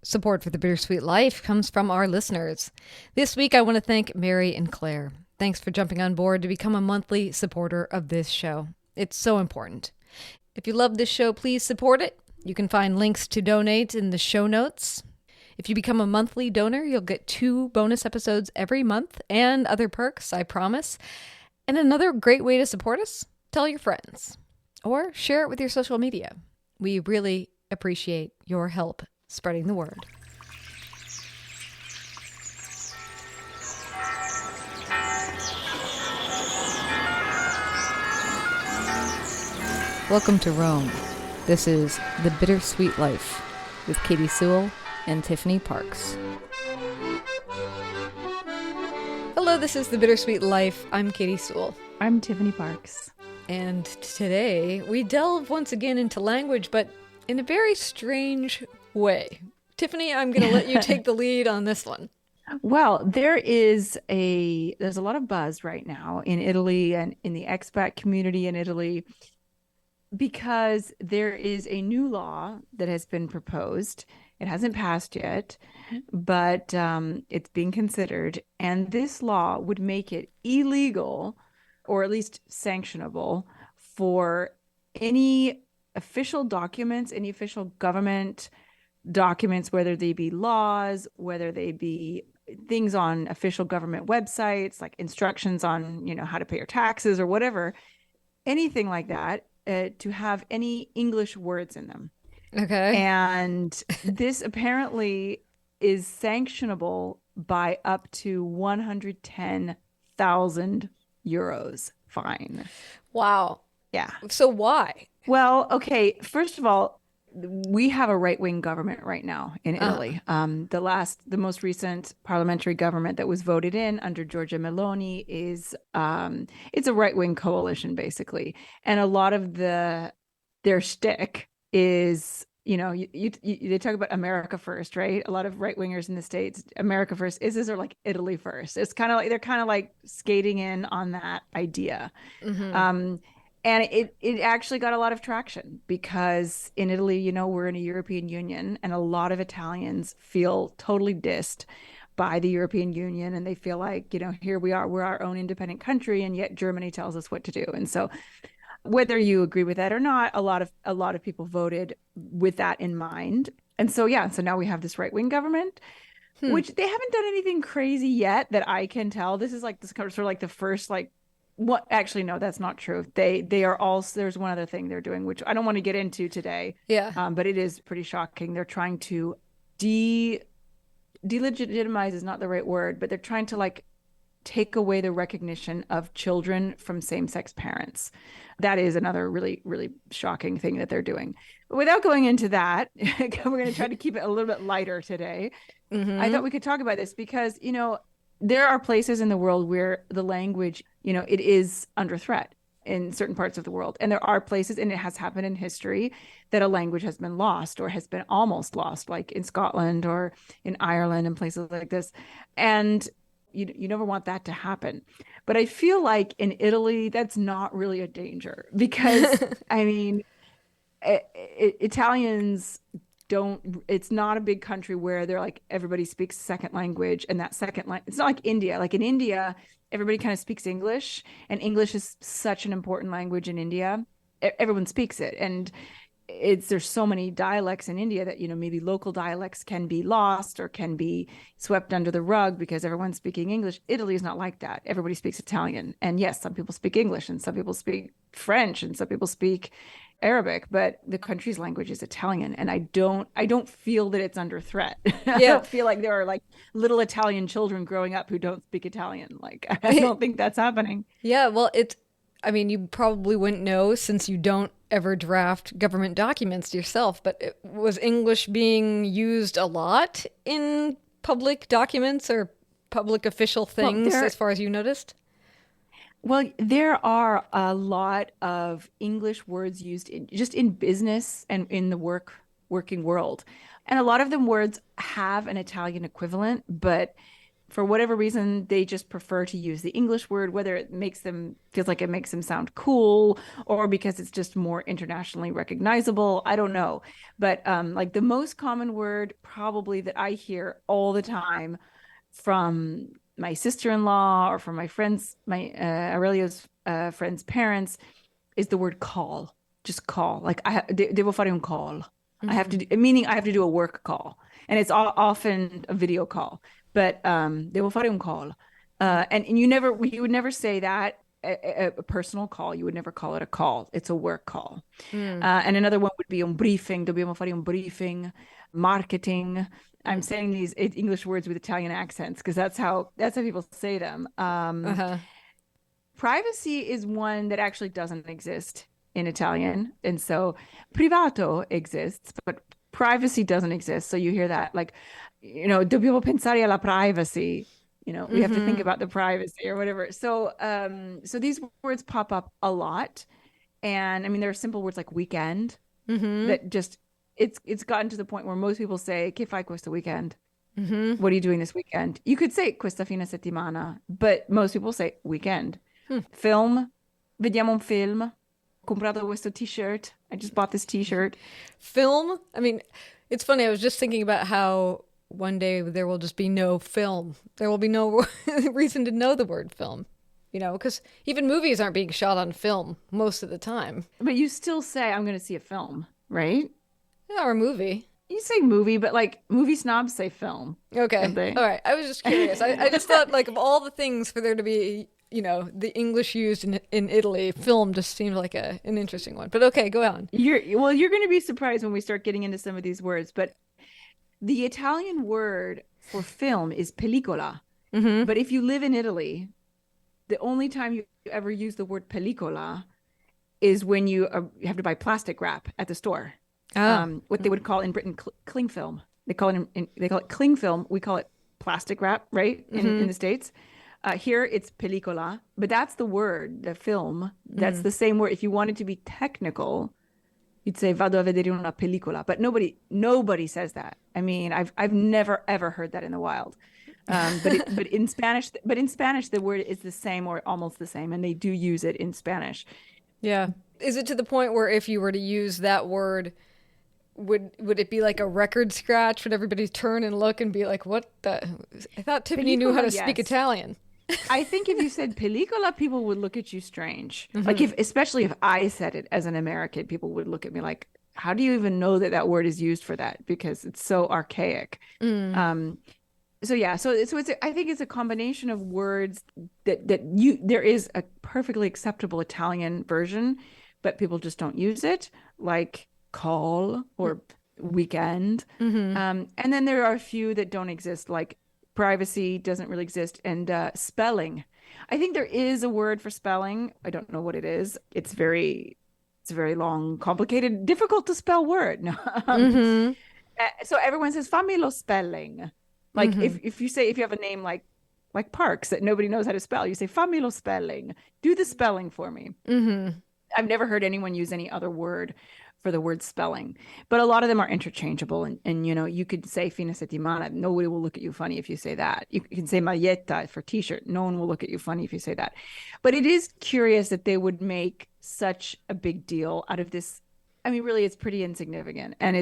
Support for the Bittersweet Life comes from our listeners. This week, I want to thank Mary and Claire. Thanks for jumping on board to become a monthly supporter of this show. It's so important. If you love this show, please support it. You can find links to donate in the show notes. If you become a monthly donor, you'll get 2 bonus episodes every month and other perks, I promise. And another great way to support us, tell your friends or share it with your social media. We really appreciate your help spreading the word. Welcome to Rome. This is The Bittersweet Life with Katie Sewell and Tiffany Parks. Hello, this is The Bittersweet Life. I'm Katie Sewell. I'm Tiffany Parks. And today we delve once again into language, but in a very strange way. Tiffany, I'm going to let you take the lead on this one. Well, there's a lot of buzz right now in Italy and in the expat community in Italy because there is a new law that has been proposed. It hasn't passed yet, but it's being considered. And this law would make it illegal, or at least sanctionable, for any official documents, any official government documents, whether they be laws, whether they be things on official government websites, like instructions on, how to pay your taxes or whatever, anything like that, to have any English words in them. Okay. And this apparently is sanctionable by up to 110,000 euros fine. Wow. Yeah. So why? Well, okay. First of all, we have a right-wing government right now in Italy. The most recent parliamentary government that was voted in under Giorgia Meloni is it's a right-wing coalition basically, and a lot of their shtick is they talk about America first, right? A lot of right-wingers in the States, America first. Is or like Italy first? It's kind of like they're kind of like skating in on that idea. Mm-hmm. And it actually got a lot of traction because in Italy, we're in a European Union, and a lot of Italians feel totally dissed by the European Union, and they feel like, here we are, we're our own independent country, and yet Germany tells us what to do. And so whether you agree with that or not, a lot of people voted with that in mind. And so so now we have this right-wing government, which they haven't done anything crazy yet that I can tell. This is like this sort of like the first like what actually no, that's not true. They are also, there's one other thing they're doing, which I don't want to get into today. Yeah. But it is pretty shocking. They're trying to delegitimize is not the right word, but they're trying to like take away the recognition of children from same-sex parents. That is another really, really shocking thing that they're doing. But without going into that, we're going to try to keep it a little bit lighter today. Mm-hmm. I thought we could talk about this because, there are places in the world where the language, it is under threat in certain parts of the world. And there are places, and it has happened in history, that a language has been lost or has been almost lost, like in Scotland or in Ireland and places like this. And you never want that to happen. But I feel like in Italy, that's not really a danger because, I mean, Italians it's not a big country where they're like everybody speaks second language, and that second language, it's not like India. Like in India, everybody kind of speaks English, and English is such an important language in India. Everyone speaks it, and there's so many dialects in India that maybe local dialects can be lost or can be swept under the rug because everyone's speaking English. Italy is not like that. Everybody speaks Italian, and yes, some people speak English, and some people speak French, and some people speak Arabic, but the country's language is Italian, and I don't feel that it's under threat. I don't feel like there are like little Italian children growing up who don't speak Italian. Like I don't think that's happening. Yeah, well, you probably wouldn't know since you don't ever draft government documents yourself, but was English being used a lot in public documents or public official things as far as you noticed? Well, there are a lot of English words used just in business and in the working world. And a lot of them words have an Italian equivalent, but for whatever reason, they just prefer to use the English word, whether it feels like it makes them sound cool or because it's just more internationally recognizable. I don't know. But like the most common word probably that I hear all the time from my sister-in-law or from my friends, my Aurelio's friends' parents, is the word call. Just call. Like devo fare un call. I have to, meaning I have to do a work call, and it's often a video call. But devo fare un call, and you would never say that a personal call. You would never call it a call. It's a work call. Mm. And another one would be un briefing. Dobbiamo fare un briefing. Marketing. I'm saying these English words with Italian accents because that's how people say them. Uh-huh. Privacy is one that actually doesn't exist in Italian. And so privato exists, but privacy doesn't exist. So you hear that like, dobbiamo pensare alla privacy. We have to think about the privacy or whatever. So these words pop up a lot. And I mean, there are simple words like weekend that just it's gotten to the point where most people say, che fai questo weekend? What are you doing this weekend? You could say questa fine settimana, but most people say weekend. Film, vediamo un film. Ho comprato questo t-shirt. I just bought this t-shirt. Film? I mean, it's funny. I was just thinking about how one day there will just be no film. There will be no reason to know the word film, because even movies aren't being shot on film most of the time. But you still say, I'm going to see a film, right? Yeah, or a movie. You say movie, but like movie snobs say film. Okay. All right. I was just curious. I just thought, like, of all the things for there to be, the English used in Italy, film just seemed like an interesting one. But okay, go on. You're going to be surprised when we start getting into some of these words. But the Italian word for film is pellicola. But if you live in Italy, the only time you ever use the word pellicola is when you have to buy plastic wrap at the store. What they would call in Britain cling film. They call it cling film. We call it plastic wrap, right? In the States. Here it's pellicola, but that's the word, the film. That's the same word. If you wanted to be technical, you'd say vado a vedere una pellicola, but nobody says that. I mean, I've never ever heard that in the wild. But in Spanish, the word is the same or almost the same, and they do use it in Spanish. Yeah. Is it to the point where if you were to use that word, would it be like a record scratch? Would everybody turn and look and be like, what the? I thought Tiffany knew how to speak Italian. I think if you said pellicola, people would look at you strange. Like especially if I said it as an American, people would look at me like, how do you even know that word is used for that? Because it's so archaic. So I think it's a combination of words that there is a perfectly acceptable Italian version, but people just don't use it, like call or weekend. And then there are a few that don't exist, like privacy doesn't really exist, and spelling. I think there is a word for spelling. I don't know what it is. It's a very long, complicated, difficult to spell word. So everyone says fammi lo spelling. Like if you have a name like Parks that nobody knows how to spell, you say fammi lo spelling. Do the spelling for me. I've never heard anyone use any other word for the word spelling, but a lot of them are interchangeable. And you could say fine settimana. Nobody will look at you funny if you say that. You can say maglietta for t-shirt. No one will look at you funny if you say that. But it is curious that they would make such a big deal out of this. I mean, really, it's pretty insignificant. And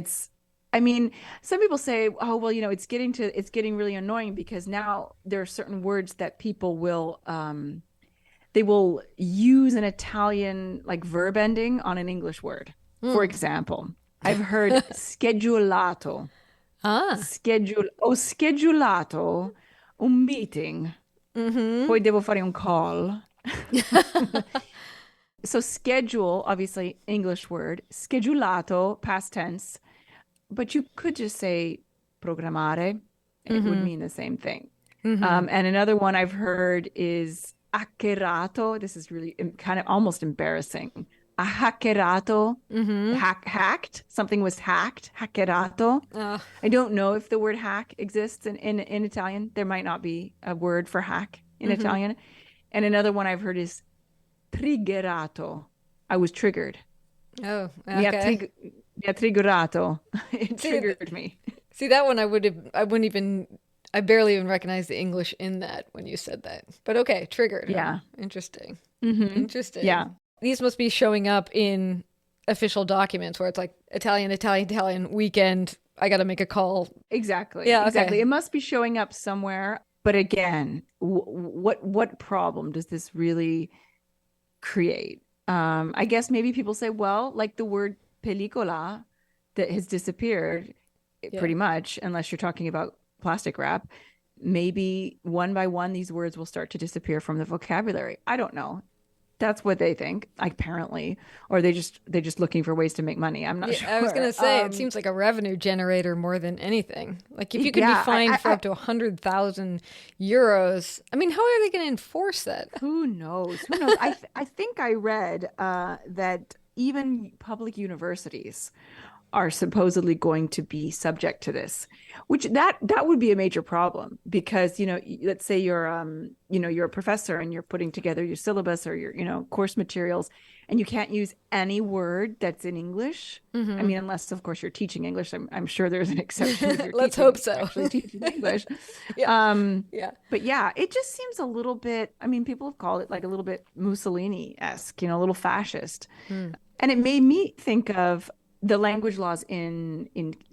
some people say, oh, well, it's getting really annoying because now there are certain words that people will, they will use an Italian like verb ending on an English word. For example, I've heard schedulato. Ho schedulato un meeting. Poi devo fare un call. So schedule, obviously English word. Schedulato, past tense. But you could just say programmare, and it would mean the same thing. And another one I've heard is hackerato. This is really kind of almost embarrassing. A hackerato, hacked. Something was hacked. Hackerato. I don't know if the word hack exists in Italian. There might not be a word for hack in Italian. And another one I've heard is triggerato. I was triggered. Oh, okay. Yeah, triggerato. It triggered me. See, that one I wouldn't even I barely even recognized the English in that when you said that. But okay, triggered, huh? Yeah. Interesting. Hmm. Interesting. Yeah, These must be showing up in official documents where it's like Italian, Italian, Italian weekend. I got to make a call. exactly. Yeah, Exactly. okay. It must be showing up somewhere. But again, what problem does this really create? I guess maybe people say, well, like the word película that has disappeared Yeah. pretty much, unless you're talking about plastic wrap, maybe one by one these words will start to disappear from the vocabulary. I don't know. That's what they think, apparently, or they're just looking for ways to make money. I'm not Yeah, I was sure. gonna say it seems like a revenue generator more than anything. Like if you could be Yeah, fined for up to 100,000 euros, I mean, how are they gonna enforce that? who knows? Who knows? I think I read that even public universities are supposedly going to be subject to this, which that would be a major problem because let's say you're a professor and you're putting together your syllabus or your course materials, and you can't use any word that's in English. I Mm-hmm. mean, unless of course you're teaching English. I'm sure there's an exception if you're Let's hope teaching so. actually teaching English. Yeah, Um, yeah. but yeah, it just seems a little bit. I mean, people have called it like a little bit Mussolini-esque, a little fascist. Mm. And it made me think of the language laws in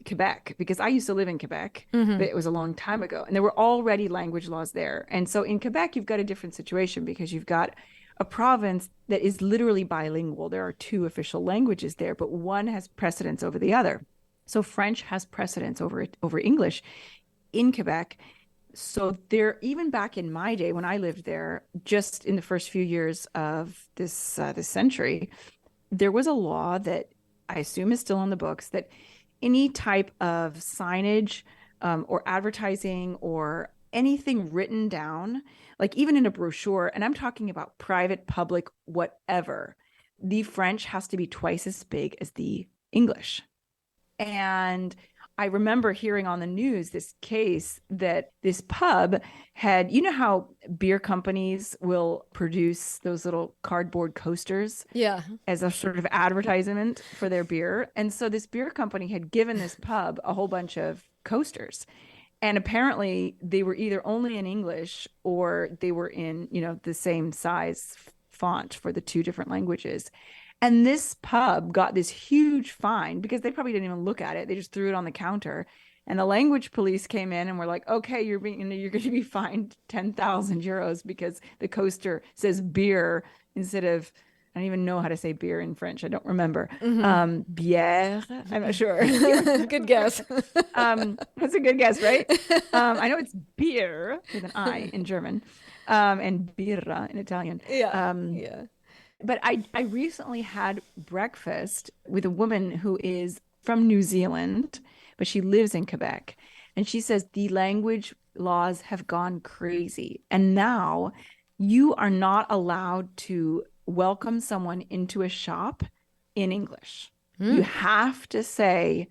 Quebec because I used to live in Quebec, Mm-hmm. but it was a long time ago, and there were already language laws there. And so in Quebec, you've got a different situation because you've got a province that is literally bilingual. There are two official languages there, but one has precedence over the other. So French has precedence over English in Quebec. So there, even back in my day when I lived there, just in the first few years of this century, there was a law that I assume is still on the books that any type of signage or advertising or anything written down, like even in a brochure, and I'm talking about private, public, whatever, the French has to be twice as big as the English. And I remember hearing on the news this case that this pub had, how beer companies will produce those little cardboard coasters Yeah. as a sort of advertisement for their beer. And so this beer company had given this pub a whole bunch of coasters. And apparently they were either only in English or they were in, the same size font for the two different languages. And this pub got this huge fine because they probably didn't even look at it. They just threw it on the counter. And the language police came in and were like, okay, you're going to be fined 10,000 euros because the coaster says beer instead of, I don't even know how to say beer in French. I don't remember. Mm-hmm. Bière. I'm not sure. Good guess. That's a good guess, right? I know it's beer with an I in German, and birra in Italian. Yeah. Um, Yeah. but I recently had breakfast with a woman who is from New Zealand, but she lives in Quebec. And she says the language laws have gone crazy. And now you are not allowed to welcome someone into a shop in English. You Mm. have to say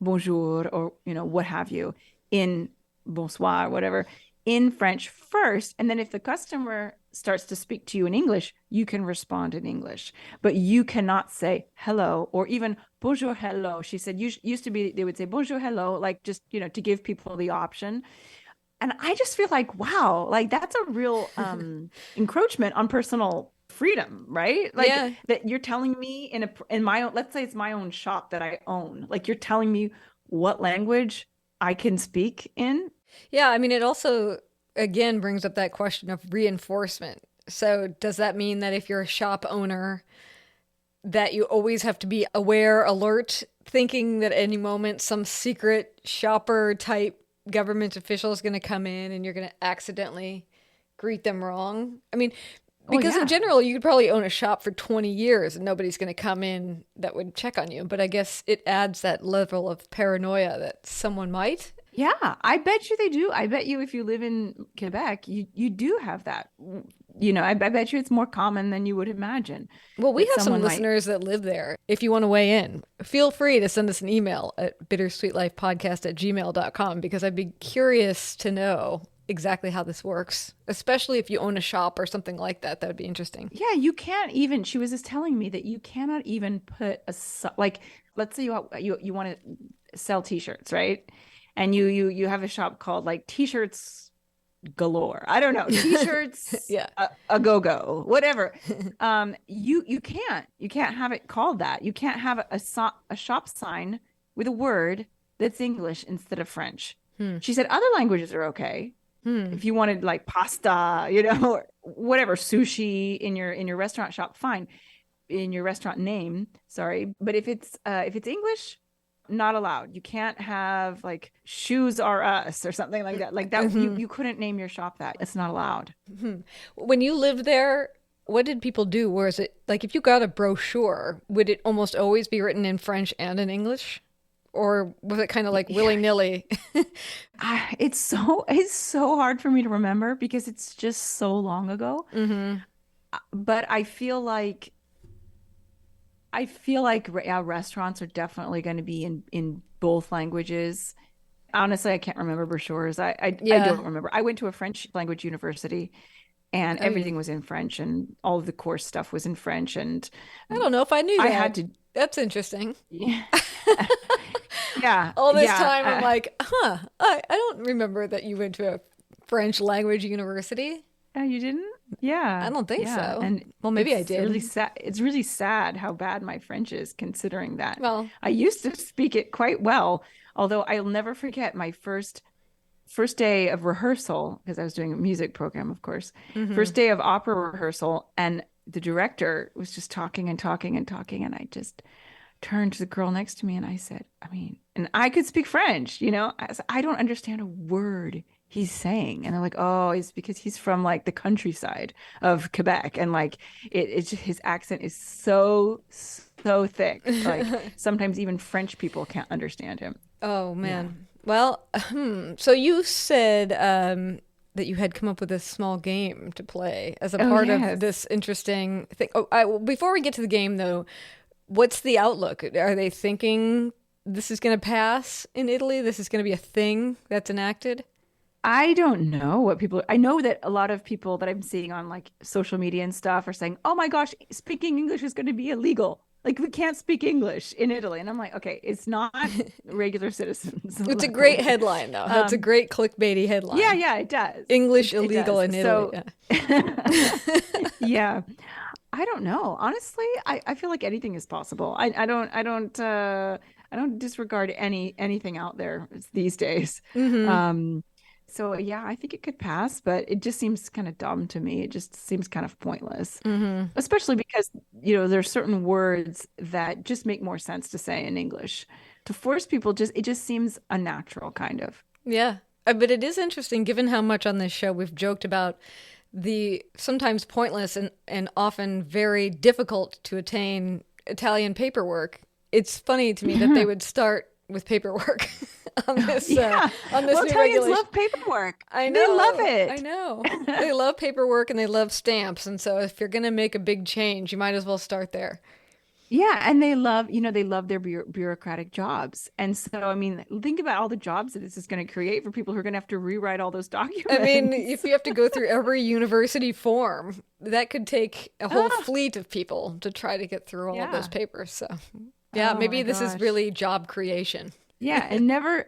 bonjour or, what have you in bonsoir, whatever, in French first. And then if the customer starts to speak to you in English, you can respond in English, but you cannot say hello or even bonjour, hello. She said used to be, they would say bonjour, hello, like just, to give people the option. And I just feel like, wow, like that's a real encroachment on personal freedom, right? Like Yeah. that you're telling me in my own, let's say it's my own shop that I own, like you're telling me what language I can speak in. Yeah. I mean, it also, again, brings up that question of reinforcement. So, does that mean that if you're a shop owner, that you always have to be aware, alert, thinking that at any moment some secret shopper type government official is going to come in and you're going to accidentally greet them wrong? I mean, Oh because in yeah. general, you could probably own a shop for 20 years and nobody's going to come in that would check on you. But I guess it adds that level of paranoia that someone might. Yeah, I bet you they do. I bet you if you live in Quebec, you do have that. I bet you it's more common than you would imagine Well, we that have some someone might. listeners that live there. If you want to weigh in, feel free to send us an email at bittersweetlifepodcast@gmail.com because I'd be curious to know exactly how this works, especially if you own a shop or something like that. That would be interesting. Yeah, you can't even. She was just telling me that you cannot even put like let's say you want to sell t-shirts, right? and you have a shop called like T-shirts galore. I don't know, T-shirts Yeah. a go-go, whatever. You can't have it called that. You can't have a shop sign with a word that's English instead of French. Hmm. She said other languages are okay. Hmm. If you wanted like pasta, or whatever, sushi in your restaurant shop, fine. In your restaurant name, sorry. But if it's English, not allowed. You can't have like shoes are us or something like that. Like that, Mhm. you couldn't name your shop that. It's not allowed. Mhm. When you lived there, what did people do? Was it like if you got a brochure, would it almost always be written in French and in English? Or was it kind of like Yeah, willy-nilly? it's so hard for me to remember because it's just so long ago. Hmm. But I feel like yeah, restaurants are definitely going to be in both languages. Honestly, I can't remember brochures. I Yeah. don't remember. I went to a French language university and Oh, yeah. everything was in French and all of the course stuff was in French and I don't know if I knew I that. had to That's interesting. yeah yeah All this yeah time, I'm like, huh, I don't remember that you went to a French language university. you didn't? I Yeah, don't think yeah. so. And Well, maybe I it's really did. sad. It's really sad how bad my French is, considering that Well, I used to speak it quite well. Although I'll never forget my first day of rehearsal, because I was doing a music program, of course. hmm. First day of opera rehearsal, and the director was just talking and talking and talking, and I just turned to the girl next to me and I said, I mean, and I could speak French, I said, I don't understand a word he's saying. And they're like, oh, it's because he's from like the countryside of Quebec. And like it's just his accent is so thick. Like sometimes even French people can't understand him. Oh Yeah. man. Well, so you said that you had come up with a small game to play as a Oh, part of yes. this interesting thing. Well, before we get to the game, though, what's the outlook? Are they thinking this is going to pass in Italy? This is going to be a thing that's enacted? I don't know what people, I know that a lot of people that I'm seeing on like social media and stuff are saying, oh my gosh, speaking English is going to be illegal. Like we can't speak English in Italy. And I'm like, okay, it's not regular citizens, It's a great luckily. headline, though. That's a Um, great clickbaity yeah, headline. yeah, it does. English It illegal does. in Italy. So, Yeah. yeah, I don't know. Honestly, I feel like anything is possible. I don't disregard anything out there these days. Hmm. Um, so yeah, I think it could pass, but it just seems kind of dumb to me. It just seems kind of pointless, Hmm. especially because, there's certain words that just make more sense to say in English. To force people it just seems unnatural, kind of. Yeah. But it is interesting, given how much on this show we've joked about the sometimes pointless and often very difficult to attain Italian paperwork. It's funny to me that they would start with paperwork Yeah. on this Well, new Italians regulation. love paperwork. I They love know, I it. know. They love paperwork and they love stamps, and so if you're gonna make a big change, you might as well start there. Yeah, and they love their bureaucratic jobs. And so, I mean, think about all the jobs that this is going to create for people who are going to have to rewrite all those I mean, documents. if you have to go through every university form, that could take a whole Oh, fleet of people to try to get through all of those yeah. papers. So, yeah, Oh maybe my this is gosh. really job creation. Yeah, and never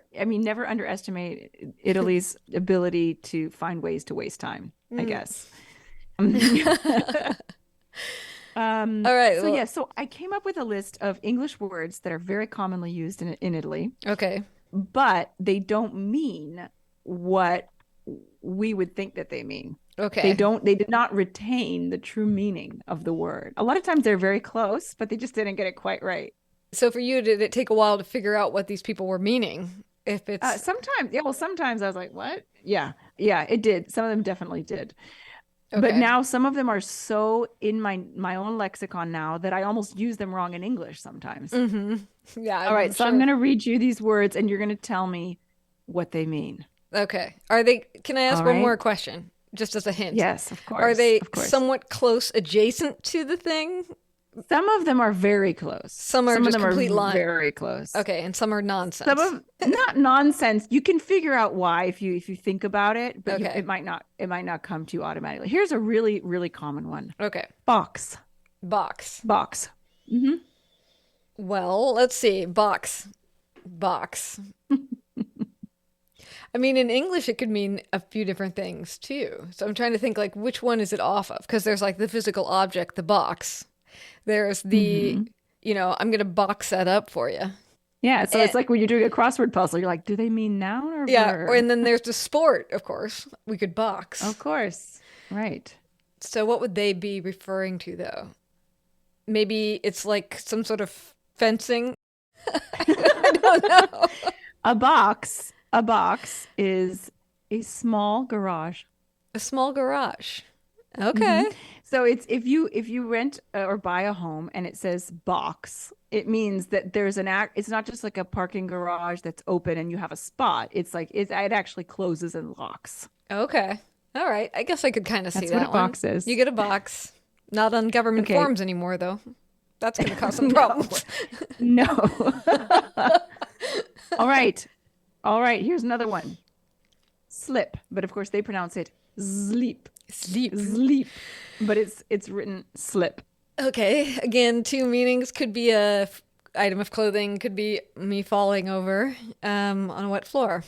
underestimate Italy's ability to find ways to waste time, I Mm. guess. All right. So Well, yeah, so I came up with a list of English words that are very commonly used in Italy, okay. but they don't mean what we would think that they mean. Okay. They did not retain the true meaning of the word. A lot of times they're very close, but they just didn't get it quite right. So for you, did it take a while to figure out what these people were meaning? If it's Sometimes, yeah, well, sometimes I was like, what? Yeah, yeah, it did. Some of them definitely did. But okay. now some of them are so in my own lexicon now that I almost use them wrong in English sometimes. Mm-hmm. Yeah, All I'm right, so I'm sure. going to read you these words and you're going to tell me what they mean. Okay. Are they, can I ask All one right? more question? Just as a hint. Yes, of Are course. they Of course. somewhat close adjacent to the thing? Some of them are very close. Some are Some of just them are complete line. very close. Okay, and some are Some nonsense. of not nonsense. You can figure out why if you think about it, but Okay. it might not come to you automatically. Here's a really really common one. Okay. Box. Box. Box. Hmm. Well, let's see. Box. Box. I mean, in English, it could mean a few different things too. So I'm trying to think like which one is it off of? Because there's like the physical object, the box. There's the, Hmm. I'm gonna box that up for you. Yeah, so And, it's like when you're doing a crossword puzzle, you're like, do they mean noun or yeah, verb? and then there's the sport, of course. We could box. Of course. Right. So what would they be referring to though? Maybe it's like some sort of fencing. I don't know. A box is a small garage. A small garage. Hmm. Okay. So it's if you rent or buy a home and it says box, it means that there's an act. It's not just like a parking garage that's open and you have a spot. It's like it actually closes and locks. Okay. All right. I guess I could kind of see That's what a that one. box You is. get a box. Not on government Okay. forms anymore, though. That's going to cause some No. problems. No. All right. All right. Here's another one. Slip, but of course they pronounce it sleep. Sleep. Sleep. But it's written slip. Okay. Again, two meanings. Could be a item of clothing. Could be me falling over on a wet floor.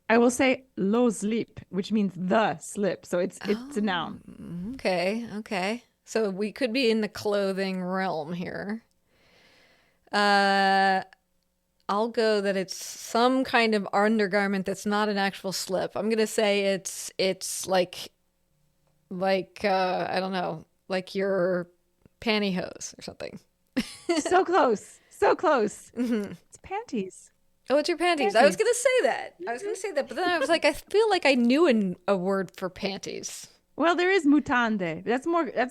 I will say lo slip, which means the slip. So it's a Oh, noun. okay. Okay. So we could be in the clothing realm here. Uh, I'll go that it's some kind of undergarment that's not an actual slip. I'm gonna say it's like I don't know, like your pantyhose or something. So close. So close. Hmm. It's panties. Oh, it's your panties. I was Panties. gonna say that. I was gonna say that, but then I was like, I feel like I knew a word for panties. Well, there is mutande. That's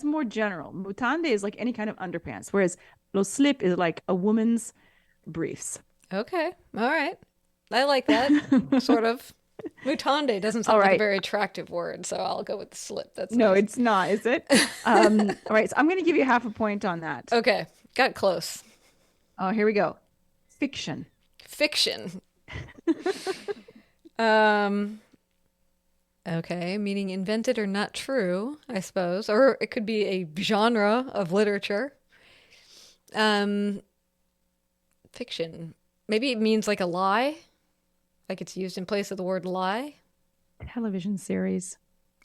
more general. Mutande is like any kind of underpants, whereas lo slip is like a woman's briefs. Okay, all right, I like that sort of. Mutande doesn't All sound like a right. very attractive word, so I'll go with the slip. That's No, nice. it's not, is it? All right, so I'm going to give you half a point on that. Okay, got close. Oh, here we go. Fiction. Fiction. Um, okay, meaning invented or not true, I suppose, or it could be a genre of literature. Um, Fiction. Maybe it means like a lie, like it's used in place of the word lie. Television series.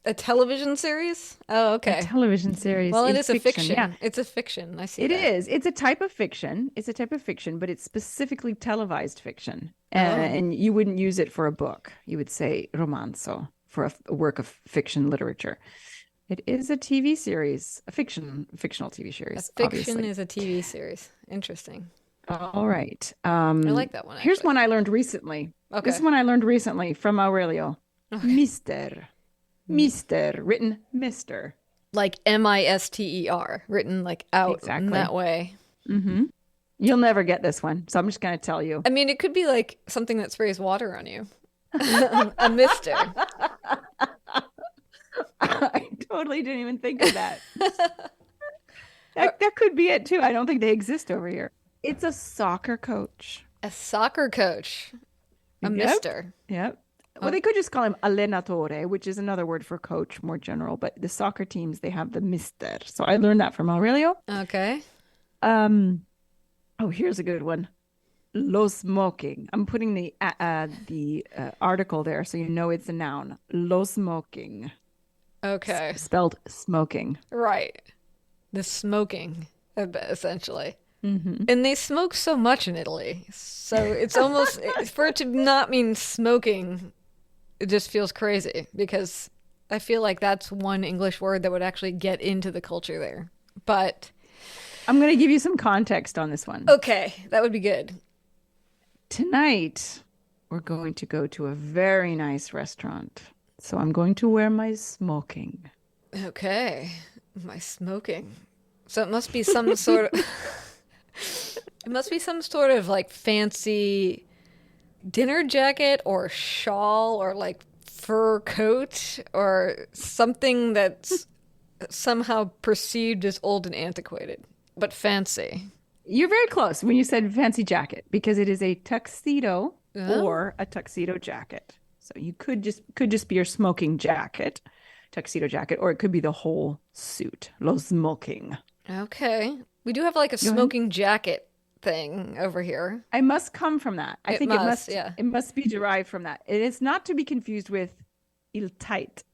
A television series? Oh, A okay. television series Well, it is is a fiction. Yeah, fiction. It's a fiction. I see it that. is. It's a type of fiction. It's a type of fiction, but it's specifically televised fiction. Oh, And you wouldn't use it for a book. You would say romanzo for a work of fiction literature. It is a TV series, fictional TV a series, fiction obviously. is a TV series. Interesting. All right. I like that one Here's actually. one I learned recently. This is Okay. one I learned recently from Aurelio. Okay. Mister. Mister, written Mister. Like Mister, written like out in that Exactly. way. Hmm. You'll never get this one, so I'm just going to tell you. I mean, it could be like something that sprays water on you. A mister. I totally didn't even think of that. Or That could be it too. I don't think they exist over here. It's a soccer coach. a soccer coach. A Yep. mister. Yep. Well, Oh, they could just call him allenatore, which is another word for coach, more general. But the soccer teams, they have the mister. So I learned that from Aurelio. okay. Um. Oh, here's a good one. Lo smoking. I'm putting the article there so you know it's a noun. Lo smoking, Okay. spelled smoking. Right. The smoking, essentially. Hmm. And they smoke so much in Italy. So it's almost, for it to not mean smoking, it just feels crazy because I feel like that's one English word that would actually get into the culture there. But I'm going to give you some context on this one. okay, that would be good. Tonight, we're going to go to a very nice restaurant. So I'm going to wear my smoking. Okay, my smoking. So it must be some sort of, it must be some sort of like fancy dinner jacket or shawl or like fur coat or something that's somehow perceived as old and antiquated, but fancy. You're very close when you said fancy jacket because it is a tuxedo Oh, or a tuxedo jacket. So you could just be your smoking jacket, tuxedo jacket, or it could be the whole suit. Lo smoking. okay. We do have like a Go ahead. smoking jacket thing over here. I must come from that. I think yeah. it must be derived from that. It is not to be confused with il tight,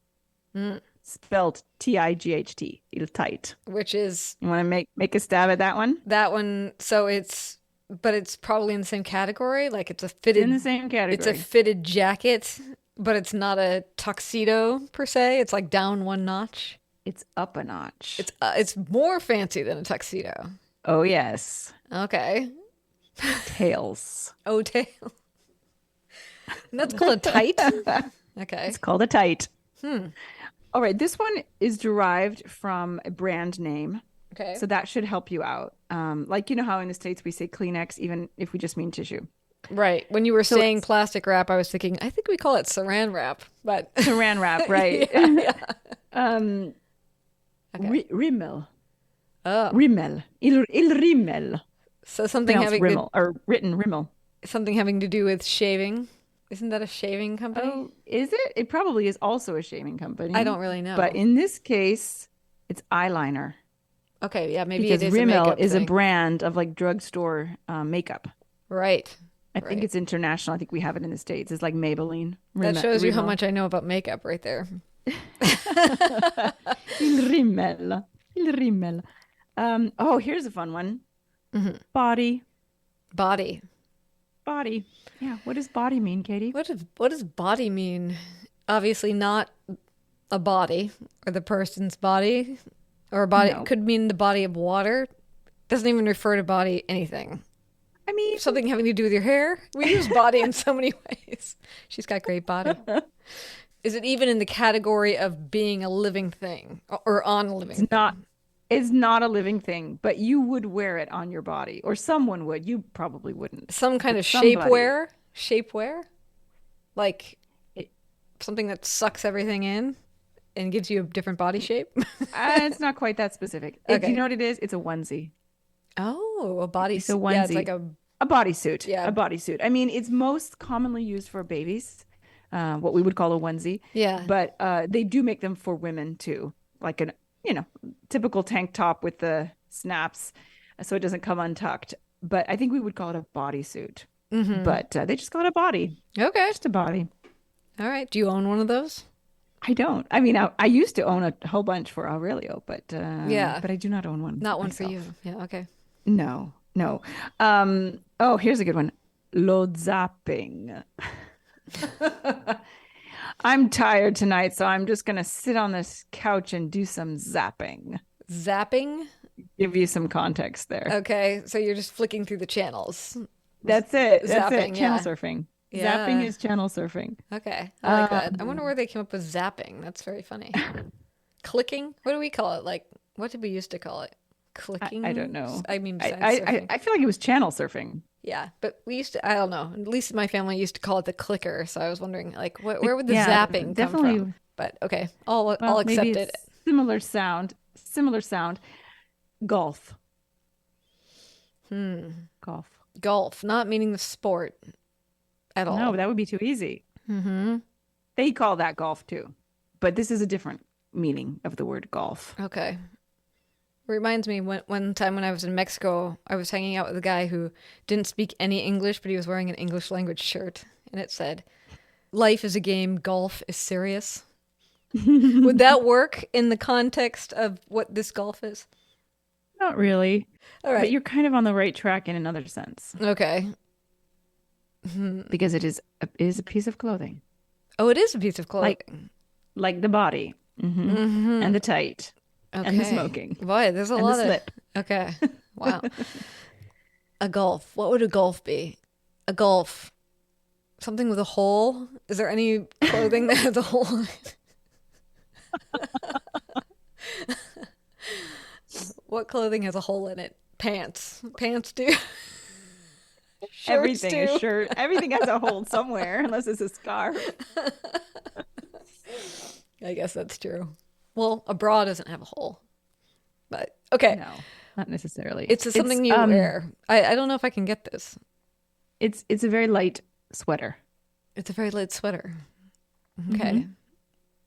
spelled Tight, il tight. Which is You want to make a stab at that one? that one. So but it's probably in the same category. Like it's In the same category. It's a fitted jacket, but it's not a tuxedo per se. It's like down one notch. It's up a notch. It's more fancy than a tuxedo. Oh, yes. Okay. Tails. Oh, tail. And that's called a tight? Okay. It's called a tight. All right. This one is derived from a brand name. Okay. So that should help you out. Like, you know how in the States we say Kleenex, even if we just mean tissue. Right. When you were saying plastic wrap, I was thinking, I think we call it saran wrap, but saran wrap, right? Yeah. Okay. Rimmel. Oh. Rimmel. Il rimmel. So something having rimmel, or written rimmel. Something having to do with shaving. Isn't that a shaving company? Oh, is it? It probably is also a shaving company. I don't really know. But in this case, it's eyeliner. Okay, yeah, maybe because it is Rimmel a is a brand of like drugstore makeup. Right. I think it's international. I think we have it in the States. It's like Maybelline. That shows you how much I know about makeup right there. Il Rimmel. Il Rimmel. Oh, here's a fun one. Body. Body. Body. Yeah. What does body mean, Katie? What does body mean? Obviously not a body or the person's body. Or a body could mean the body of water. Doesn't even refer to body anything. I mean, something having to do with your hair. We use body in so many ways. She's got great body. Is it even in the category of being a living thing or on a living thing? It's not a living thing, but you would wear it on your body, or someone would. You probably wouldn't. Some kind of shapewear? Shapewear? Like something that sucks everything in and gives you a different body shape? It's not quite that specific. Okay. You know what it is? It's a onesie. Oh, a bodysuit. It's a onesie. Yeah, it's like a bodysuit. Yeah. A bodysuit. I mean, it's most commonly used for babies, what we would call a onesie. Yeah. But they do make them for women too. Like an, typical tank top with the snaps so it doesn't come untucked. But I think we would call it a bodysuit. Mm-hmm. But they just call it a body. Okay. Just a body. All right. Do you own one of those? I don't. I mean, I used to own a whole bunch for Aurelio, but yeah, but I do not own one. Not one myself. for you. Yeah. Okay. No. Oh, here's a good one. Lo zapping. I'm tired tonight, so I'm just gonna sit on this couch and do some zapping. Zapping? Give you some context there. Okay, so you're just flicking through the channels. That's it. Zapping, Channel yeah. surfing. Yeah. Zapping is channel surfing. Okay, I like that. I wonder where they came up with zapping. That's very funny. Clicking? What do we call it? Like, what did we used to call it? Clicking? I don't know. I mean, I feel like it was channel surfing. Yeah, but we used to, I don't know, at least my family used to call it the clicker. So I was wondering, like, where would the zapping come from? But okay, I'll accept it. Similar sound. Golf. Golf. Not meaning the sport at all. No, that would be too easy. Mm-hmm. They call that golf too. But this is a different meaning of the word golf. Okay. Reminds me one time when I was in Mexico, I was hanging out with a guy who didn't speak any English, but he was wearing an English language shirt. And it said, "Life is a game, golf is serious." Would that work in the context of what this golf is? Not really. All right. But you're kind of on the right track in another sense. Okay. Because it is a piece of clothing. Oh, it is a piece of clothing. Like the body. Mm-hmm. Mm-hmm. And the tight. Okay. And the smoking. Boy, there's a lot of slip. Okay. Wow. A golf. What would a golf be? A golf. Something with a hole? Is there any clothing that has a hole in it? What clothing has a hole in it? Pants. Pants do. Everything do. is shirt. Everything has a hole somewhere, unless it's a scarf. I guess that's true. Well, a bra doesn't have a hole. But okay. No, not necessarily. It's something you wear. I don't know if I can get this. It's a very light sweater. It's a very light sweater. Okay. Mm-hmm.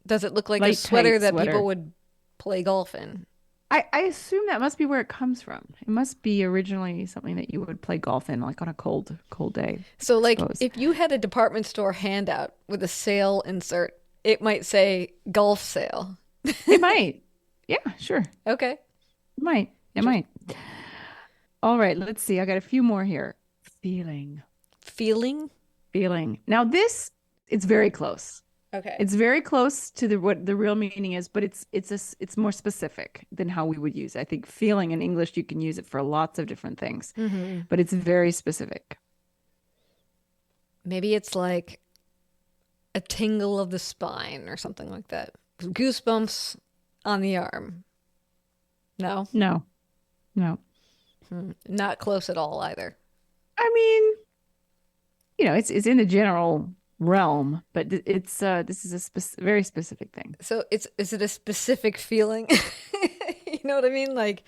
Does it look like light, a sweater that sweater. people would play golf in? I assume that must be where it comes from. It must be originally something that you would play golf in, like on a cold day, So, I like, suppose. if you had a department store handout with a sale insert, it might say golf sale. It might. Yeah, sure. Okay. It might. It Interesting. might. All right, let's see. I got a few more here. Feeling. Feeling? Feeling. Now this, it's very close. Okay. It's very close to the what the real meaning is, but it's more specific than how we would use it. I think feeling in English, you can use it for lots of different things, Mm-hmm. but it's very specific. Maybe it's like a tingle of the spine or something like that. Goosebumps on the arm. No? No, no. Not close at all either. I mean, it's in the general realm, but it's this is a very specific thing. So it's is it a specific feeling? You know what I mean? Like,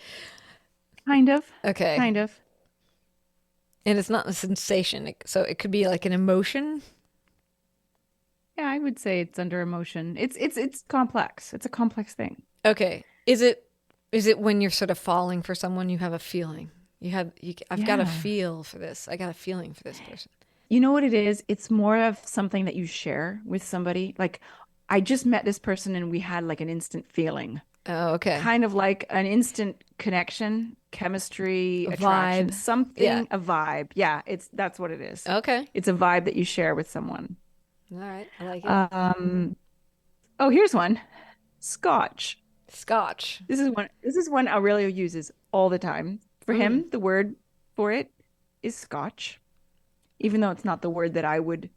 Kind of, okay. kind of. And it's not a sensation. So it could be like an emotion. Yeah, I would say it's under emotion. It's complex. It's a complex thing. Okay. Is it when you're sort of falling for someone you have a feeling? I've got a Yeah. feel for this. I got a feeling for this person. You know what it is? It's more of something that you share with somebody. Like, I just met this person and we had like an instant feeling, Oh, okay. kind of like an instant connection, chemistry, A attraction, vibe. Yeah. a vibe. Yeah, that's what it is. Okay. It's a vibe that you share with someone. All right. I like it. Um, oh, here's one. Scotch. Scotch. This is one Aurelio uses all the time. For Mm. him, the word for it is scotch, even though it's not the word that I would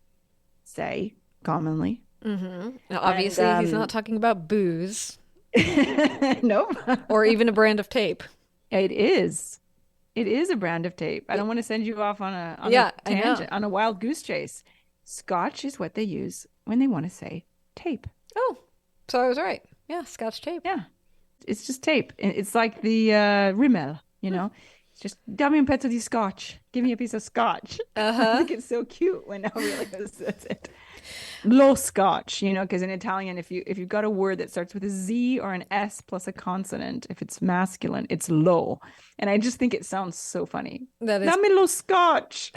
say commonly. Mm-hmm. Now, And obviously, he's not talking about booze nope. or even a brand of tape. It is. It is a brand of tape. I don't want to send you off on a Yeah, I know. tangent, on a wild goose chase. Scotch is what they use when they want to say tape. Oh, so I was right. Yeah, Scotch tape. Yeah. It's just tape. It's like the Rimmel, you know. It's just dammi un pezzo di scotch. Give me a piece of scotch. I Uh-huh. think it's so cute when Aurelio says it. Low scotch, because in Italian, if you've got a word that starts with a Z or an S plus a consonant, if it's masculine, it's low. And I just think it sounds so funny. That is Dammi lo scotch.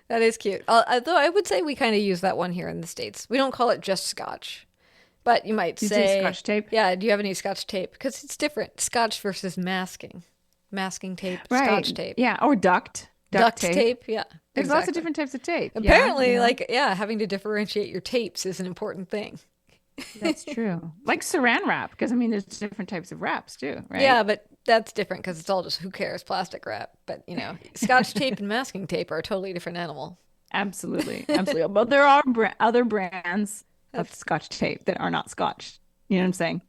that is cute. Although I would say we kind of use that one here in the States. We don't call it just Scotch, but you might You say say, scotch tape? yeah, do you have any Scotch tape? Because it's different. Scotch versus masking. Masking tape, Right. Scotch tape, Yeah. Or duct duct tape. tape. Yeah, There's lots of exactly. different types of tape. Yeah. Apparently, like, yeah, having to differentiate your tapes is an important thing. That's true. Like saran wrap, because I mean, there's different types of wraps too, right? Yeah, but that's different because it's all just who cares plastic wrap. But Scotch tape and masking tape are a totally different animal. Absolutely. Absolutely. But there are other brands of That's scotch tape that are not scotch. You know what I'm saying?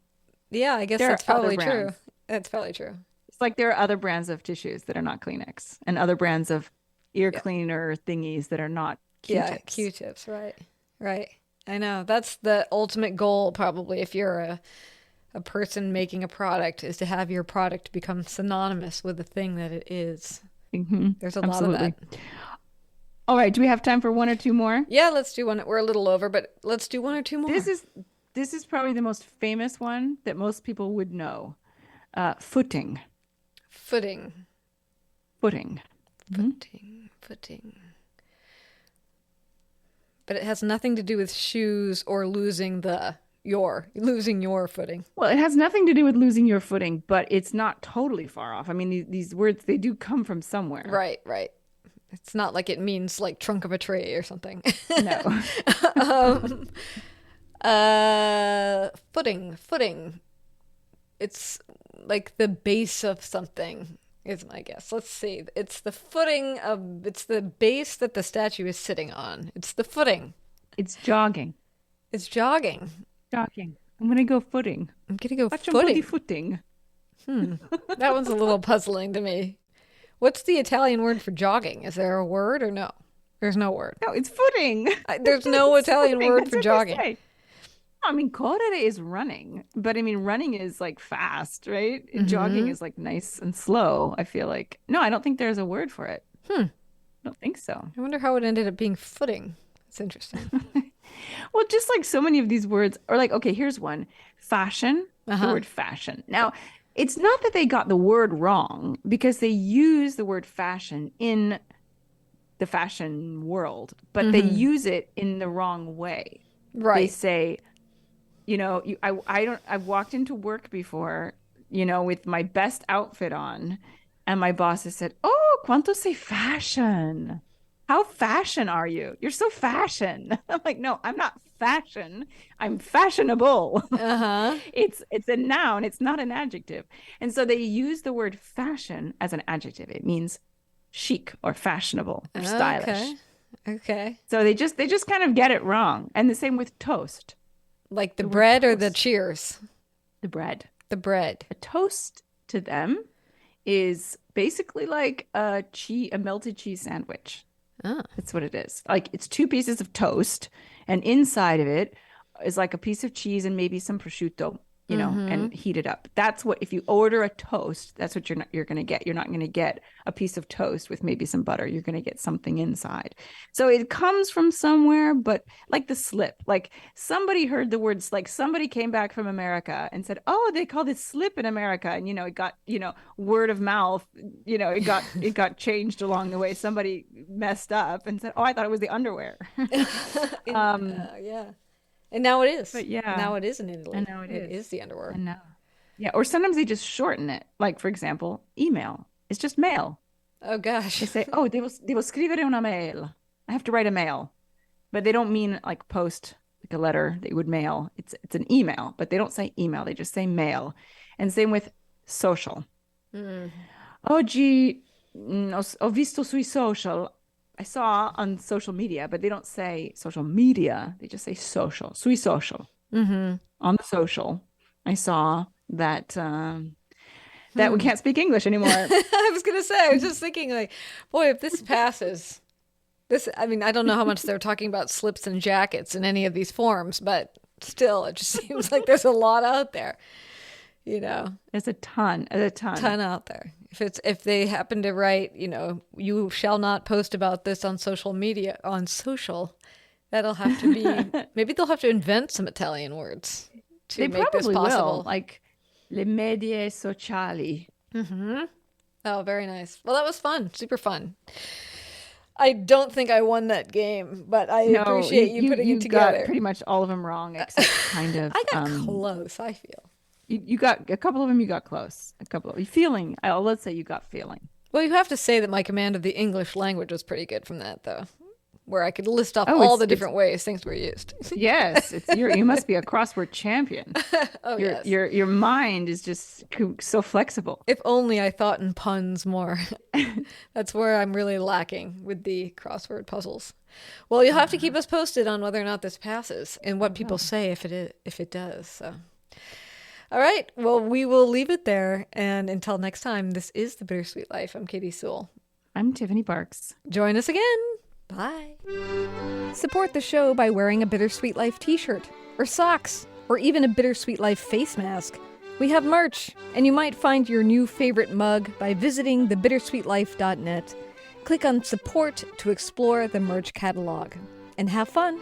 yeah, I guess There are that's other probably true. brands. That's probably true. It's like there are other brands of tissues that are not Kleenex and other brands of ear Yeah. cleaner thingies that are not Yeah, Q-tips. Q-tips, right. Right. I know. That's the ultimate goal probably if you're a person making a product is to have your product become synonymous with the thing that it is. Hmm. There's a lot of Absolutely. that. All right. Do we have time for one or two more? Yeah, let's do one. We're a little over, but let's do one or two This more. is this is probably the most famous one that most people would know. Footing. Footing. Footing. Mhm. Footing. But it has nothing to do with shoes or losing your footing. Well, it has nothing to do with losing your footing, but it's not totally far off. I mean, these words, they do come from somewhere. Right, right. It's not like it means like trunk of a tree or something. No. um, footing. It's like the base of something, is my guess. Let's see. It's the base that the statue is sitting on. It's the footing. It's jogging. It's jogging. Jogging. I'm gonna go footing. I'm gonna go Faccio un po' di footing. footing. That one's a little puzzling to me. What's the Italian word for jogging? Is there a word or no? There's no word. No, it's footing. There's no It's Italian footing. word That's for what they jogging. say. I mean, correre is running, but I mean, running is like fast, right? Jogging Hmm. is like nice and slow, I feel like. No, I don't think there's a word for it. Hmm. I don't think so. I wonder how it ended up being footing. It's interesting. Well, just like so many of these words, or like, okay, here's one. Fashion the word fashion. Now, it's not that they got the word wrong, because they use the word fashion in the fashion world, but they use it in the wrong way. Right. They say, I've walked into work before, with my best outfit on, and my boss has said, "Oh, cuánto sei fashion? How fashion are you? You're so fashion." I'm like, "No, I'm not fashion. I'm fashionable." It's a noun. It's not an adjective. And so they use the word fashion as an adjective. It means chic or fashionable or stylish. Okay. So they just kind of get it wrong. And the same with toast. Like the bread or the cheers? The bread. The bread. A toast to them is basically like a melted cheese sandwich. Oh. That's what it is. Like, it's two pieces of toast, and inside of it is like a piece of cheese and maybe some prosciutto, and heat it up. That's what, if you order a toast, that's what you're going to get. You're not going to get a piece of toast with maybe some butter. You're going to get something inside. So it comes from somewhere, but like the slip, like somebody heard the words, like somebody came back from America and said, "Oh, they call this slip in America." And, it got, word of mouth, it got changed along the way. Somebody messed up and said, "Oh, I thought it was the underwear." Yeah. And now it is. But yeah. Now it is in Italy. And now it is the underwear. And now. Yeah. Or sometimes they just shorten it. Like, for example, email. It's just mail. Oh, gosh. They say, "Oh, devo scrivere una mail." I have to write a mail. But they don't mean like post, like a letter that you would mail. It's an email, but they don't say email. They just say mail. And same with social. Oggi ho visto sui social. I saw on social media, but they don't say social media. They just say social, sui social. On the social, I saw that that we can't speak English anymore. I was going to say, I was just thinking, like, boy, if this passes, I mean, I don't know how much they're talking about slips and jackets in any of these forms, but still, it just seems like there's a lot out there. There's a ton out there. If they happen to write, "You shall not post about this on social media," on social, that'll have to be, maybe they'll have to invent some Italian words to make this possible. Will. Like le medie sociali. Oh, very nice. Well, that was fun. Super fun. I don't think I won that game, but I appreciate you putting it together. You got pretty much all of them wrong, except kind of. I got close, I feel. You got a couple of them. You got close. A couple of feeling. Let's say you got feeling. Well, you have to say that my command of the English language was pretty good from that, though, where I could list off all the different ways things were used. Yes, you must be a crossword champion. Yes. Your mind is just so flexible. If only I thought in puns more. That's where I'm really lacking with the crossword puzzles. Well, you'll have to keep us posted on whether or not this passes and what people say if it does. So. All right. Well, we will leave it there. And until next time, this is The Bittersweet Life. I'm Katie Sewell. I'm Tiffany Parks. Join us again. Bye. Support the show by wearing a Bittersweet Life t-shirt or socks or even a Bittersweet Life face mask. We have merch, and you might find your new favorite mug by visiting thebittersweetlife.net. Click on support to explore the merch catalog. And have fun.